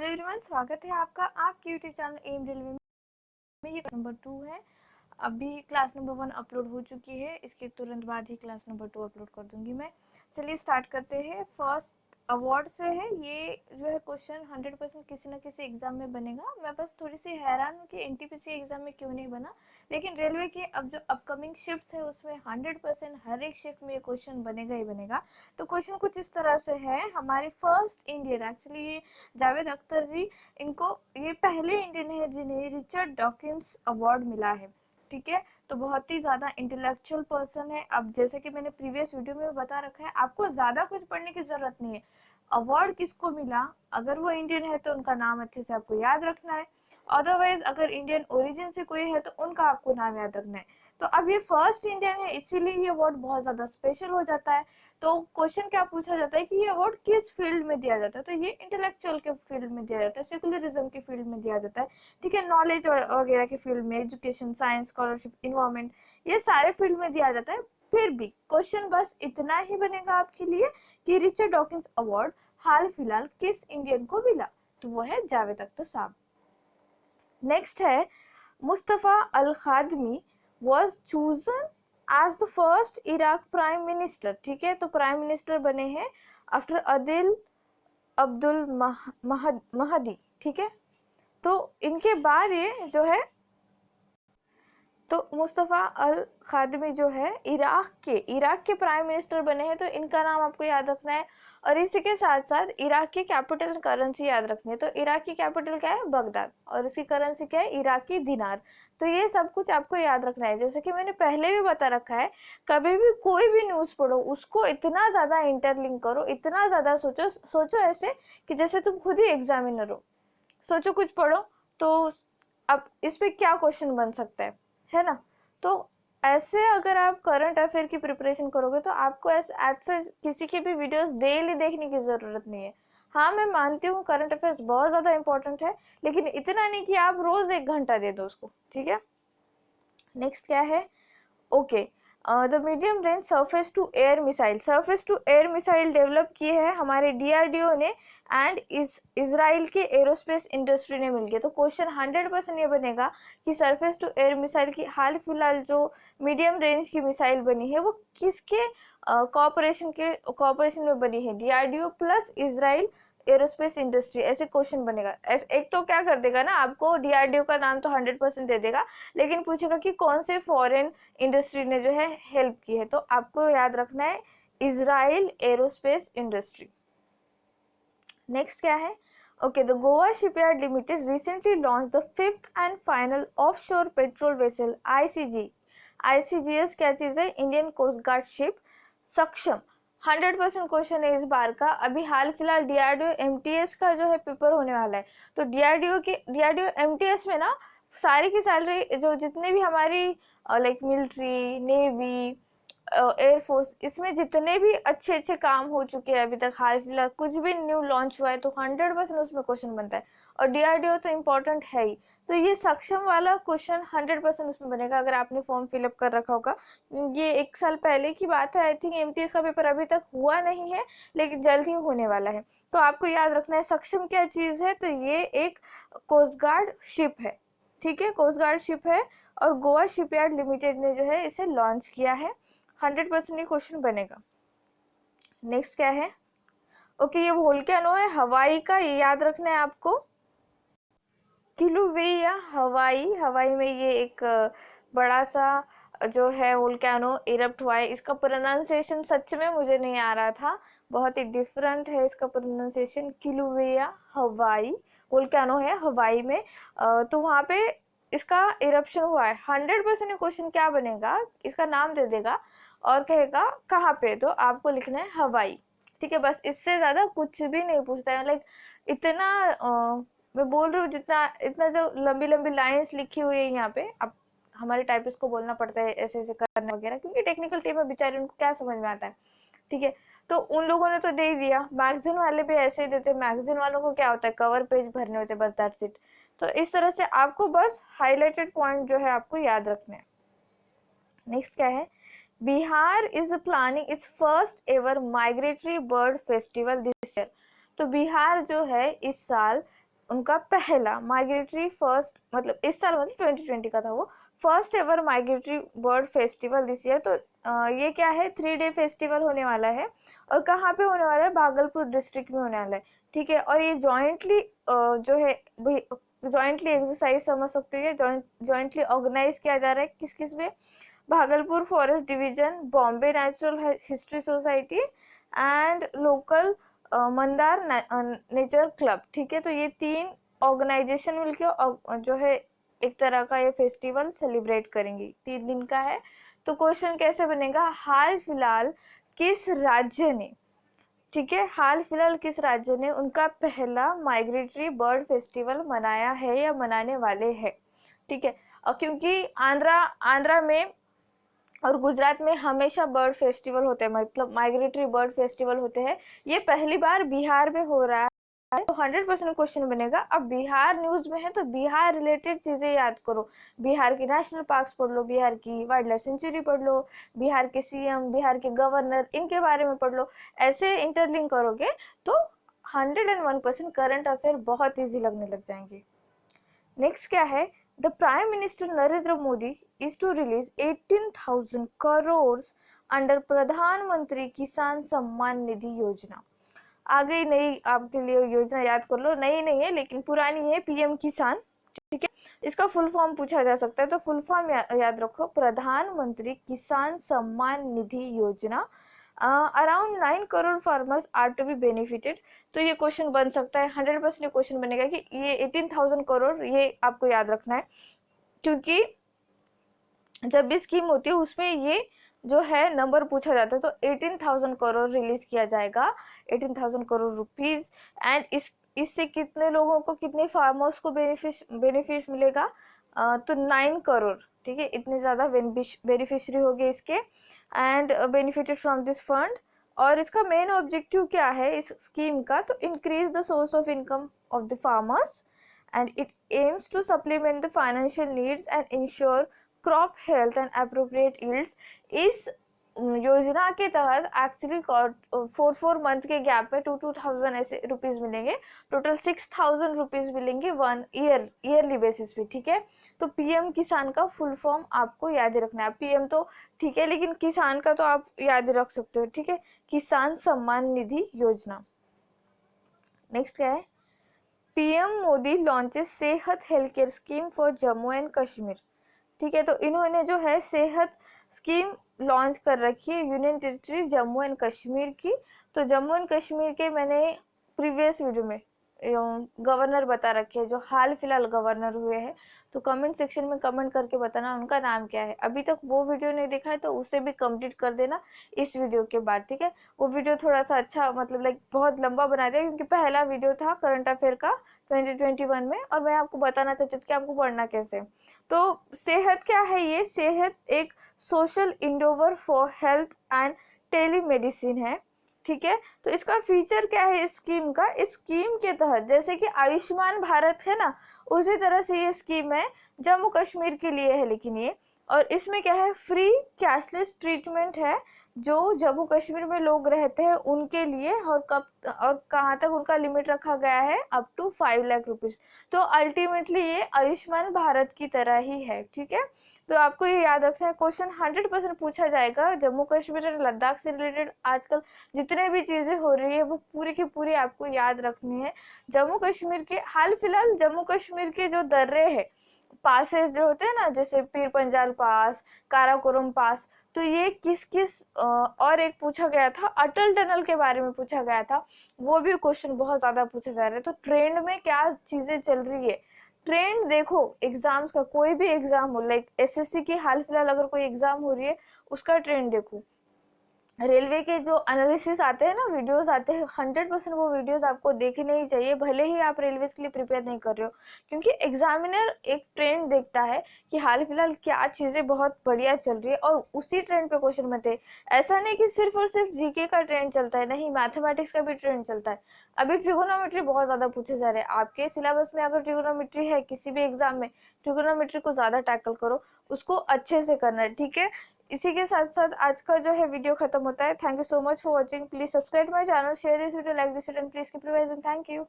Hello everyone, स्वागत है आपका आपके यूट्यूब चैनल एम रेलवे में। ये नंबर 2 है। अभी क्लास नंबर 1 अपलोड हो चुकी है, इसके तुरंत बाद ही क्लास नंबर 2 अपलोड कर दूंगी मैं। चलिए स्टार्ट करते हैं। फर्स्ट अवार्ड से है। ये जो है क्वेश्चन 100% किसी ना किसी एग्जाम में बनेगा। मैं बस थोड़ी सी हैरान हूँ कि एनटीपीसी एग्जाम में क्यों नहीं बना, लेकिन रेलवे के अब जो अपकमिंग शिफ्ट है उसमें 100% हर एक शिफ्ट में ये क्वेश्चन बनेगा ही बनेगा। तो क्वेश्चन कुछ इस तरह से है। हमारे फर्स्ट इंडियन, एक्चुअली ये जावेद अख्तर जी, इनको ये पहले इंडियन है जिन्हें रिचर्ड डॉकिंस अवार्ड मिला है। ठीक है, तो बहुत ही ज्यादा इंटेलेक्चुअल पर्सन है। अब जैसे कि मैंने प्रीवियस वीडियो में बता रखा है, आपको ज्यादा कुछ पढ़ने की जरूरत नहीं है। अवार्ड किसको मिला, अगर वो इंडियन है तो उनका नाम अच्छे से आपको याद रखना है। अदरवाइज अगर इंडियन ओरिजिन से कोई है तो उनका आपको नाम याद रखना है। तो अब ये फर्स्ट इंडियन है, इसीलिए ये अवार्ड बहुत ज्यादा स्पेशल हो जाता है। तो क्वेश्चन क्या पूछा जाता है कि ये अवार्ड किस फील्ड में दिया जाता है, तो ये इंटेलेक्चुअल के फील्ड में दिया जाता है, सेकुलरिज्म के फील्ड में दिया जाता है। ठीक है, नॉलेज वगैरह के फील्ड में, एजुकेशन, साइंस, स्कॉलरशिप, इन्वायरमेंट, ये सारे फील्ड में दिया जाता है। फिर भी क्वेश्चन बस इतना ही बनेगा आपके लिए कि रिचर्ड डॉकिंस अवार्ड हाल फिलहाल किस इंडियन को मिला, तो वो है जावेद अख्तर साहब। नेक्स्ट है मुस्तफा अल खादमी was chosen as the first Iraq prime minister. ठीक है, तो प्राइम मिनिस्टर बने हैं आफ्टर अदिल अब्दुल महदी। ठीक है, तो इनके बाद ये जो है, तो मुस्तफ़ा अल खादमी जो है इराक के प्राइम मिनिस्टर बने हैं, तो इनका नाम आपको याद रखना है। और इसी के साथ साथ इराक की कैपिटल करेंसी याद रखनी है। तो इराक की कैपिटल क्या है, बगदाद, और इसकी करेंसी क्या है, इराकी दिनार। तो ये सब कुछ आपको याद रखना है। जैसे कि मैंने पहले भी बता रखा है, कभी भी कोई भी न्यूज़ पढ़ो उसको इतना ज़्यादा इंटरलिंक करो, इतना ज़्यादा सोचो ऐसे कि जैसे तुम खुद ही एग्जामिनर हो। सोचो कुछ पढ़ो तो अब इस पे क्या क्वेश्चन बन सकता है ना। तो ऐसे अगर आप करंट अफेयर की प्रिपरेशन करोगे तो आपको ऐसे किसी की भी वीडियोस डेली देखने की जरूरत नहीं है। हाँ, मैं मानती हूँ करंट अफेयर्स बहुत ज्यादा इंपॉर्टेंट है, लेकिन इतना नहीं कि आप रोज 1 घंटा दे दो उसको। ठीक है, नेक्स्ट क्या है, okay, the medium range surface to air missile develop किए हैं हमारे डीआरडीओ ने एंड इजराइल के एरोस्पेस इंडस्ट्री ने मिलकर। तो क्वेश्चन 100% ये बनेगा कि सरफेस टू एयर मिसाइल की हाल फिलहाल जो मीडियम रेंज की मिसाइल बनी है वो किसके कॉपरेशन में बनी है, DRDO plus Israel aerospace industry. ऐसे क्वेश्चन बनेगा। एक तो क्या कर देगा ना, आपको डीआरडीओ का नाम तो 100% दे देगा, लेकिन पूछेगा कि कौन से फॉरेन इंडस्ट्री ने जो है हेल्प की है। तो आपको याद रखना है इजराइल एरोस्पेस इंडस्ट्री। नेक्स्ट क्या है, okay, the Goa shipyard limited recently launch the 5th and final offshore patrol vessel ICGS क्या चीज है, इंडियन कोस्ट गार्ड शिप सक्षम। 100% क्वेश्चन है इस बार का। अभी हाल फिलहाल डीआरडीओ एमटीएस का जो है पेपर होने वाला है। तो डीआरडीओ एमटीएस में ना सारी की सैलरी जो जितने भी हमारी लाइक मिलिट्री, नेवी, एयरफोर्स, इसमें जितने भी अच्छे अच्छे काम हो चुके हैं अभी तक, हाल फिलहाल कुछ भी न्यू लॉन्च हुआ है तो 100% उसमें क्वेश्चन बनता है। और डीआरडीओ तो इम्पोर्टेंट है ही, तो ये सक्षम वाला क्वेश्चन 100% उसमें बनेगा अगर आपने फॉर्म फिलअप कर रखा होगा। ये 1 साल पहले की बात है, आई थिंक एमटीएस का पेपर अभी तक हुआ नहीं है, लेकिन जल्द ही होने वाला है। तो आपको याद रखना है सक्षम क्या चीज है, तो ये एक कोस्ट गार्ड शिप है। ठीक है, कोस्ट गार्ड शिप है और गोवा शिपयार्ड लिमिटेड ने जो है इसे लॉन्च किया है। 100% ये क्वेश्चन बनेगा। नेक्स्ट क्या है, ओके, ये वोल्केनो है हवाई का, ये याद रखना है आपको। किलुवेया हवाई में ये एक बड़ा सा जो है वोल्केनो इरप्ट हुआ है। इसका प्रोनाउंसिएशन सच में मुझे नहीं आ रहा था, बहुत ही डिफरेंट है इसका प्रोनाउंसिएशन। किलुवेया हवाई वोल्केनो है हवाई में। तो वहाँ पे इसका इरप्शन हुआ है। 100% क्वेश्चन क्या बनेगा, इसका नाम दे देगा और कहेगा कहाँ पे, तो आपको लिखना है हवाई। ठीक है, बस इससे ज्यादा कुछ भी नहीं पूछता है। लाइक इतना मैं बोल रही हूँ, जितना इतना जो लंबी लंबी लाइंस लिखी हुई है यहाँ पे, अब हमारे टाइपिस्ट को बोलना पड़ता है ऐसे ऐसे करने वगैरह, क्योंकि टेक्निकल टीम है बेचारे, उनको क्या समझ में आता है। ठीक है, तो उन लोगों ने तो दे ही दिया। मैगजीन वाले भी ऐसे ही देते, मैगजीन वालों को क्या होता है, कवर पेज भरने होते, बस दैट्स इट। तो इस तरह से आपको बस हाईलाइटेड पॉइंट जो है आपको याद रखना है। नेक्स्ट क्या है, Bihar is planning it's first ever migratory bird festival this year. तो बिहार जो है इस साल उनका पहला माइग्रेटरी फर्स्ट, मतलब इस साल मतलब 2020 का था वो, first ever migratory bird festival this year. तो ये क्या है, 3 डे फेस्टिवल होने वाला है और कहाँ पे होने वाला है, भागलपुर डिस्ट्रिक्ट में होने वाला है, ठीक है। और ये जॉइंटली जो है जॉइंटली एक्सरसाइज समझ सकते हो, जॉइंटली ऑर्गेनाइज किया जा रहा है किस किस में, Bhagalpur forest division, Bombay natural history society and local Mandar nature club, ठीक है। तो ये 3 ऑर्गेनाइजेशन मिलकर जो है एक तरह का ये फेस्टिवल सेलिब्रेट करेंगी, 3 दिन का है। तो क्वेश्चन कैसे बनेगा, हाल फिलहाल किस राज्य ने, ठीक है, हाल फिलहाल किस राज्य ने उनका पहला माइग्रेटरी बर्ड फेस्टिवल मनाया है या मनाने वाले हैं, ठीक है। और क्योंकि आंध्रा में और गुजरात में हमेशा बर्ड फेस्टिवल होते हैं, मतलब माइग्रेटरी बर्ड फेस्टिवल होते हैं, ये पहली बार बिहार में हो रहा है। तो 100% क्वेश्चन बनेगा। अब बिहार न्यूज में है तो बिहार रिलेटेड चीजें याद करो, बिहार की नेशनल पार्क्स पढ़ लो, बिहार की वाइल्ड लाइफ सेंचुरी पढ़ लो, बिहार के सीएम, बिहार के गवर्नर, इनके बारे में पढ़ लो। ऐसे इंटरलिंक करोगे तो 101% करंट अफेयर बहुत ईजी लगने लग जाएंगे। नेक्स्ट क्या है, the prime minister Narendra Modi is to release 18,000 crores under प्रधानमंत्री किसान सम्मान निधि योजना। आ गई नई आपके लिए योजना, याद कर लो, नई नहीं है लेकिन पुरानी है, पीएम किसान, ठीक है। इसका फुल फॉर्म पूछा जा सकता है, तो फुल फॉर्म याद रखो, प्रधानमंत्री किसान Samman Nidhi Yojana. Around 9 crore farmers are to be benefited. तो ये क्वेश्चन बन सकता है, 100% क्वेश्चन बनेगा कि ये 18,000 करोड़, ये आपको याद रखना है, क्योंकि जब भी स्कीम होती है उसमें ये जो है नंबर पूछा जाता है। तो 18,000 करोड़ रिलीज किया जाएगा, 18,000 करोड़ रुपीज। एंड इससे कितने लोगों को, कितने फार्मर्स को बेनिफिट मिलेगा, तो 9 करोड़, ठीक है, इतने ज़्यादा बेनिफिशियरी हो गए इसके and benefited from this fund. और इसका मेन ऑब्जेक्टिव क्या है इस स्कीम का, तो increase the source of income of the farmers and it aims to supplement the financial needs and ensure crop health and appropriate yields. इस योजना के तहत एक्चुअली 4 मंथ के गैप में 2,000 ऐसे रुपीज मिलेंगे, टोटल 6,000 रुपीज मिलेंगे ईयरली बेसिस पे, ठीक है। तो पीएम किसान का फुल फॉर्म आपको याद रखना है, पीएम तो ठीक है लेकिन किसान का तो आप याद रख सकते हो, ठीक है, किसान सम्मान निधि योजना। नेक्स्ट क्या है, पीएम मोदी लॉन्चेस सेहत health care scheme for Jammu and Kashmir, ठीक है। तो इन्होंने जो है सेहत स्कीम लॉन्च कर रखी है union territory Jammu and Kashmir की। तो जम्मू एंड कश्मीर के मैंने प्रीवियस वीडियो में गवर्नर बता रखे हैं, जो हाल फिलहाल गवर्नर हुए हैं, तो कमेंट सेक्शन में कमेंट करके बताना उनका नाम क्या है। अभी तक वो वीडियो नहीं देखा है तो उसे भी कंप्लीट कर देना इस वीडियो के बाद, ठीक है। वो वीडियो थोड़ा सा अच्छा, मतलब लाइक बहुत लंबा बना दिया क्योंकि पहला वीडियो था करंट अफेयर का 2021 में, और मैं आपको बताना चाहती थी कि आपको पढ़ना कैसे। तो सेहत क्या है, ये सेहत एक social Endeavour for health and telemedicine है, ठीक है। तो इसका फीचर क्या है इस स्कीम का, इस स्कीम के तहत जैसे कि आयुष्मान भारत है ना, उसी तरह से ये स्कीम है, जम्मू कश्मीर के लिए है लेकिन ये, और इसमें क्या है, फ्री कैशलेस ट्रीटमेंट है जो जम्मू कश्मीर में लोग रहते हैं उनके लिए, और कब और कहाँ तक उनका लिमिट रखा गया है, अप टू 5 लाख रुपीज। तो अल्टीमेटली ये आयुष्मान भारत की तरह ही है, ठीक है। तो आपको ये याद रखना है, क्वेश्चन 100% पूछा जाएगा जम्मू कश्मीर और लद्दाख से रिलेटेड। आजकल जितने भी चीजें हो रही है वो पूरी की पूरी आपको याद रखनी है। जम्मू कश्मीर के हाल फिलहाल जम्मू कश्मीर के जो दर्रे है, पासेस जो होते हैं ना, जैसे पीर पंजाल पास, काराकोरम पास, तो ये किस किस और एक पूछा गया था, अटल टनल के बारे में पूछा गया था, वो भी क्वेश्चन बहुत ज्यादा पूछा जा रहा है। तो ट्रेंड में क्या चीजें चल रही है, ट्रेंड देखो एग्जाम्स का, कोई भी एग्जाम हो, लाइक एसएससी की हाल फिलहाल अगर कोई एग्जाम हो रही है उसका ट्रेंड देखो, रेलवे के जो एनालिसिस आते हैं ना, वीडियोस आते हैं, 100% वो वीडियोस आपको देखने ही चाहिए, भले ही आप रेलवे के लिए प्रिपेयर नहीं कर रहे हो, क्योंकि एग्जामिनर एक ट्रेंड देखता है कि हाल फिलहाल क्या चीज़ें बहुत बढ़िया चल रही है और उसी ट्रेंड पे क्वेश्चन बनते हैं। ऐसा नहीं कि सिर्फ और सिर्फ जीके का ट्रेंड चलता है, नहीं, मैथमेटिक्स का भी ट्रेंड चलता है। अभी ट्रिगोनोमेट्री बहुत ज़्यादा पूछे जा रहे हैं, आपके सिलेबस में अगर ट्रिगोनोमेट्री है किसी भी एग्जाम में, ट्रिगोनोमेट्री को ज़्यादा टैकल करो, उसको अच्छे से करना है, ठीक है। इसी के साथ साथ आज का जो है वीडियो खत्म होता है। Thank you so much for watching, please subscribe my channel, share this video, like this video and please keep revising. Thank you.